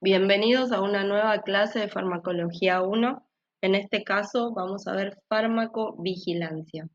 Bienvenidos a una nueva clase de Farmacología 1. En este caso vamos a ver farmacovigilancia.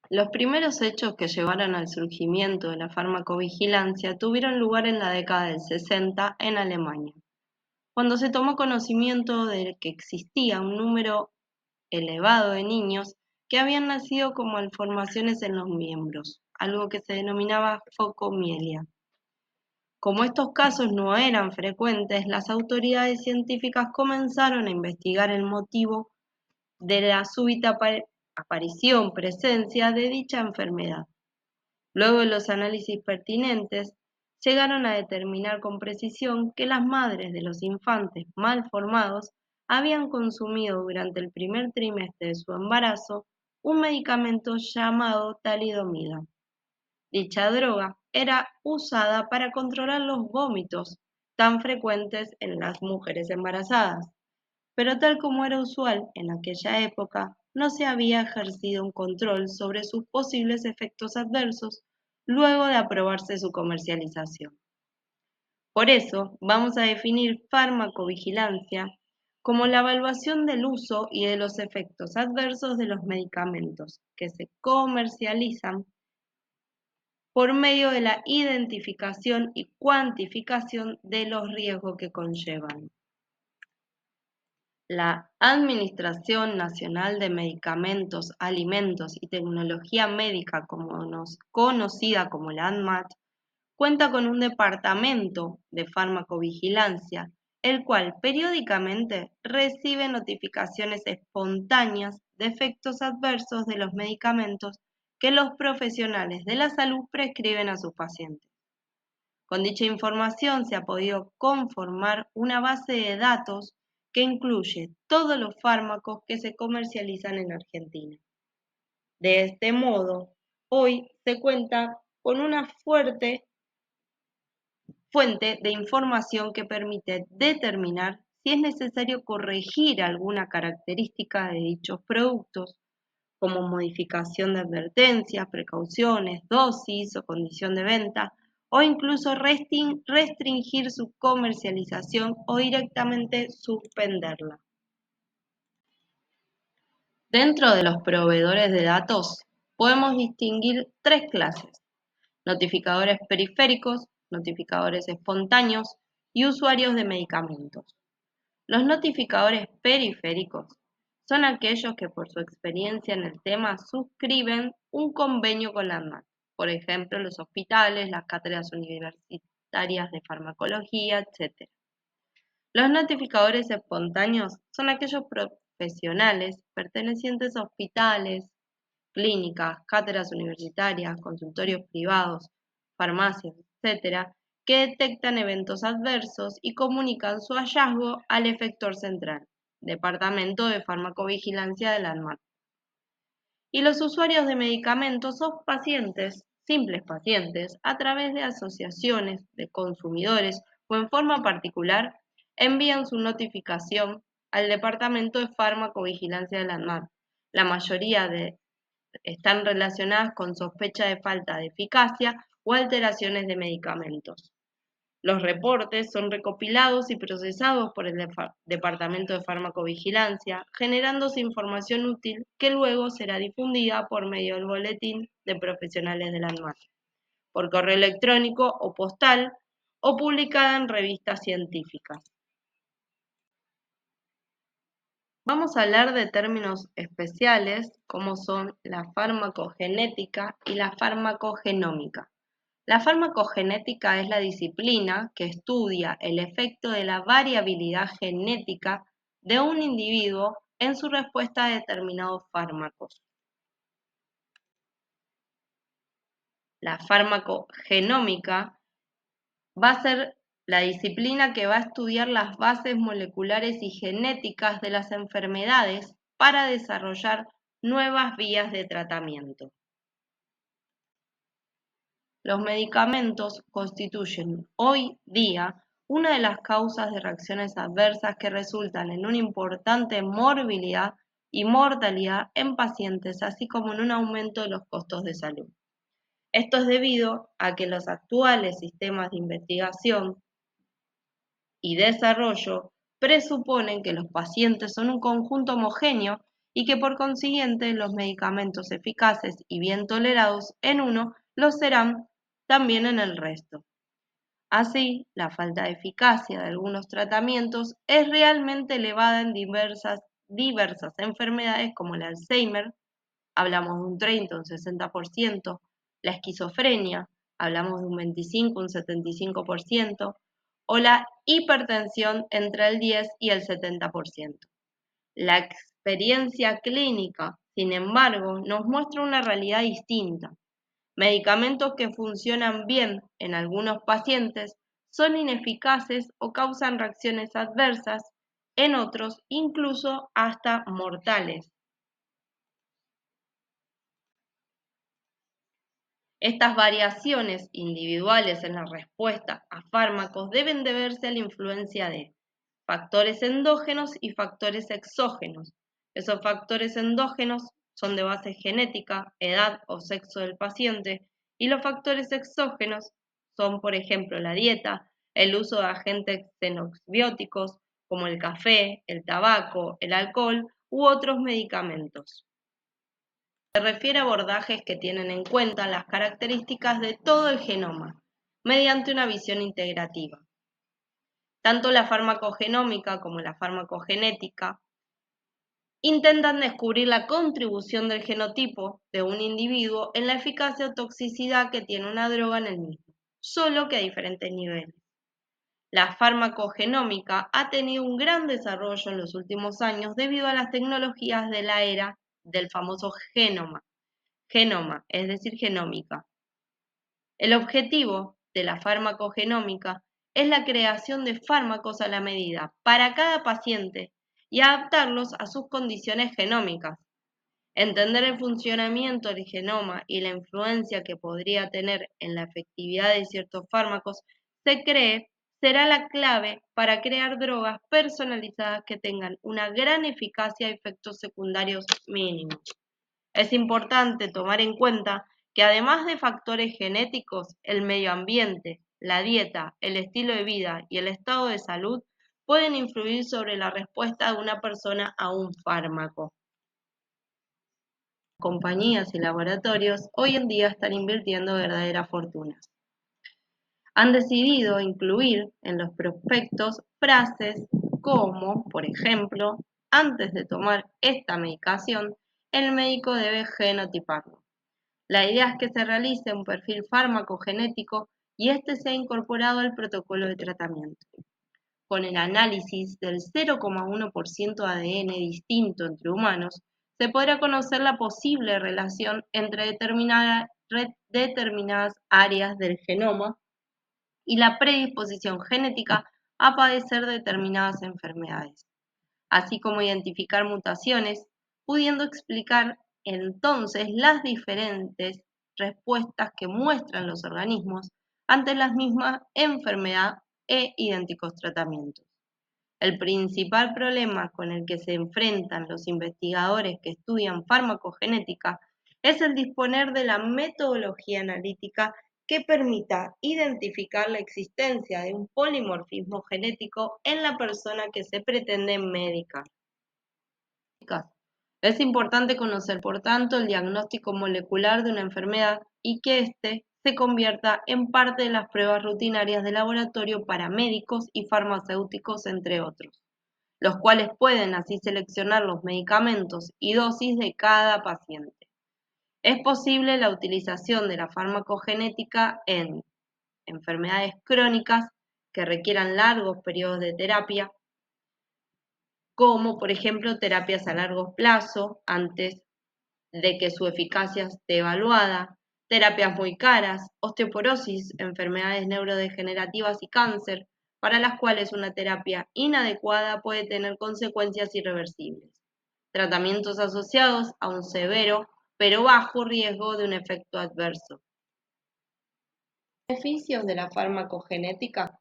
Los primeros hechos que llevaron al surgimiento de la farmacovigilancia tuvieron lugar en la década del 60 en Alemania, cuando se tomó conocimiento de que existía un número elevado de niños que habían nacido con malformaciones en los miembros, algo que se denominaba focomielia. Como estos casos no eran frecuentes, las autoridades científicas comenzaron a investigar el motivo de la súbita presencia de dicha enfermedad. Luego de los análisis pertinentes, llegaron a determinar con precisión que las madres de los infantes mal formados habían consumido durante el primer trimestre de su embarazo un medicamento llamado talidomida. Dicha droga era usada para controlar los vómitos tan frecuentes en las mujeres embarazadas, pero tal como era usual en aquella época, no se había ejercido un control sobre sus posibles efectos adversos luego de aprobarse su comercialización. Por eso, vamos a definir farmacovigilancia como la evaluación del uso y de los efectos adversos de los medicamentos que se comercializan por medio de la identificación y cuantificación de los riesgos que conllevan. La Administración Nacional de Medicamentos, Alimentos y Tecnología Médica, conocida como la ANMAT, cuenta con un departamento de farmacovigilancia, el cual periódicamente recibe notificaciones espontáneas de efectos adversos de los medicamentos que los profesionales de la salud prescriben a sus pacientes. Con dicha información se ha podido conformar una base de datos que incluye todos los fármacos que se comercializan en Argentina. De este modo, hoy se cuenta con una fuente de información que permite determinar si es necesario corregir alguna característica de dichos productos, como modificación de advertencias, precauciones, dosis o condición de venta, o incluso restringir su comercialización o directamente suspenderla. Dentro de los proveedores de datos podemos distinguir tres clases: notificadores periféricos, notificadores espontáneos y usuarios de medicamentos. Los notificadores periféricos son aquellos que por su experiencia en el tema suscriben un convenio con la ANMAT, por ejemplo, los hospitales, las cátedras universitarias de farmacología, etc. Los notificadores espontáneos son aquellos profesionales pertenecientes a hospitales, clínicas, cátedras universitarias, consultorios privados, farmacias, etc., que detectan eventos adversos y comunican su hallazgo al efector central, Departamento de Farmacovigilancia de la ANMAT. Y los usuarios de medicamentos son pacientes, simples pacientes, a través de asociaciones de consumidores o en forma particular, envían su notificación al Departamento de Farmacovigilancia de la ANMAT. La mayoría están relacionadas con sospecha de falta de eficacia o alteraciones de medicamentos. Los reportes son recopilados y procesados por el Departamento de Farmacovigilancia, generándose información útil que luego será difundida por medio del boletín de profesionales de la ANMAT, por correo electrónico o postal, o publicada en revistas científicas. Vamos a hablar de términos especiales como son la farmacogenética y la farmacogenómica. La farmacogenética es la disciplina que estudia el efecto de la variabilidad genética de un individuo en su respuesta a determinados fármacos. La farmacogenómica va a ser la disciplina que va a estudiar las bases moleculares y genéticas de las enfermedades para desarrollar nuevas vías de tratamiento. Los medicamentos constituyen hoy día una de las causas de reacciones adversas que resultan en una importante morbilidad y mortalidad en pacientes, así como en un aumento de los costos de salud. Esto es debido a que los actuales sistemas de investigación y desarrollo presuponen que los pacientes son un conjunto homogéneo y que por consiguiente los medicamentos eficaces y bien tolerados en uno lo serán también en el resto. Así, la falta de eficacia de algunos tratamientos es realmente elevada en diversas enfermedades como el Alzheimer, hablamos de un 30 o un 60%, la esquizofrenia, hablamos de un 25 o un 75%, o la hipertensión entre el 10 y el 70%. La experiencia clínica, sin embargo, nos muestra una realidad distinta. Medicamentos que funcionan bien en algunos pacientes son ineficaces o causan reacciones adversas en otros, incluso hasta mortales. Estas variaciones individuales en la respuesta a fármacos deben deberse a la influencia de factores endógenos y factores exógenos. Esos factores endógenos son de base genética, edad o sexo del paciente, y los factores exógenos son, por ejemplo, la dieta, el uso de agentes xenobióticos como el café, el tabaco, el alcohol u otros medicamentos. Se refiere a abordajes que tienen en cuenta las características de todo el genoma, mediante una visión integrativa. Tanto la farmacogenómica como la farmacogenética intentan descubrir la contribución del genotipo de un individuo en la eficacia o toxicidad que tiene una droga en el mismo, solo que a diferentes niveles. La farmacogenómica ha tenido un gran desarrollo en los últimos años debido a las tecnologías de la era del famoso genoma, es decir, genómica. El objetivo de la farmacogenómica es la creación de fármacos a la medida para cada paciente y adaptarlos a sus condiciones genómicas. Entender el funcionamiento del genoma y la influencia que podría tener en la efectividad de ciertos fármacos se cree será la clave para crear drogas personalizadas que tengan una gran eficacia y efectos secundarios mínimos. Es importante tomar en cuenta que además de factores genéticos, el medio ambiente, la dieta, el estilo de vida y el estado de salud pueden influir sobre la respuesta de una persona a un fármaco. Compañías y laboratorios hoy en día están invirtiendo verdaderas fortunas. Han decidido incluir en los prospectos frases como, por ejemplo, antes de tomar esta medicación, el médico debe genotiparlo. La idea es que se realice un perfil farmacogenético y este sea incorporado al protocolo de tratamiento. Con el análisis del 0,1% de ADN distinto entre humanos, se podrá conocer la posible relación entre determinadas áreas del genoma y la predisposición genética a padecer determinadas enfermedades, así como identificar mutaciones, pudiendo explicar entonces las diferentes respuestas que muestran los organismos ante la misma enfermedad e idénticos tratamientos. El principal problema con el que se enfrentan los investigadores que estudian farmacogenética es el disponer de la metodología analítica que permita identificar la existencia de un polimorfismo genético en la persona que se pretende medicar. Es importante conocer, por tanto, el diagnóstico molecular de una enfermedad y que éste se convierta en parte de las pruebas rutinarias de laboratorio para médicos y farmacéuticos, entre otros, los cuales pueden así seleccionar los medicamentos y dosis de cada paciente. Es posible la utilización de la farmacogenética en enfermedades crónicas que requieran largos periodos de terapia, como por ejemplo terapias a largo plazo antes de que su eficacia esté evaluada, terapias muy caras, osteoporosis, enfermedades neurodegenerativas y cáncer, para las cuales una terapia inadecuada puede tener consecuencias irreversibles, tratamientos asociados a un severo pero bajo riesgo de un efecto adverso. Beneficios de la farmacogenética.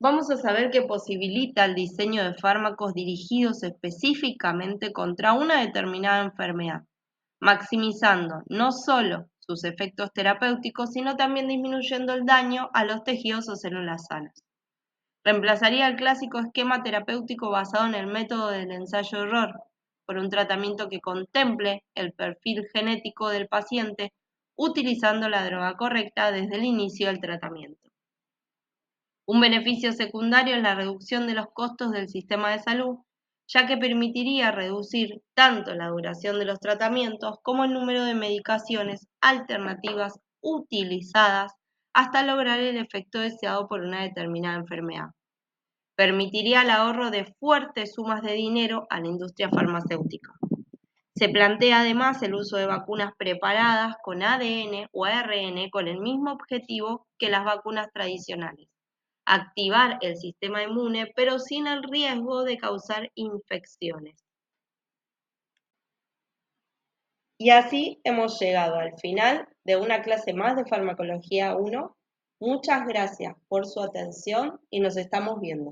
Vamos a saber que posibilita el diseño de fármacos dirigidos específicamente contra una determinada enfermedad, maximizando no solo sus efectos terapéuticos, sino también disminuyendo el daño a los tejidos o células sanas. Reemplazaría el clásico esquema terapéutico basado en el método del ensayo-error por un tratamiento que contemple el perfil genético del paciente utilizando la droga correcta desde el inicio del tratamiento. Un beneficio secundario es la reducción de los costos del sistema de salud, ya que permitiría reducir tanto la duración de los tratamientos como el número de medicaciones alternativas utilizadas hasta lograr el efecto deseado por una determinada enfermedad. Permitiría el ahorro de fuertes sumas de dinero a la industria farmacéutica. Se plantea además el uso de vacunas preparadas con ADN o ARN con el mismo objetivo que las vacunas tradicionales: activar el sistema inmune, pero sin el riesgo de causar infecciones. Y así hemos llegado al final de una clase más de Farmacología 1. Muchas gracias por su atención y nos estamos viendo.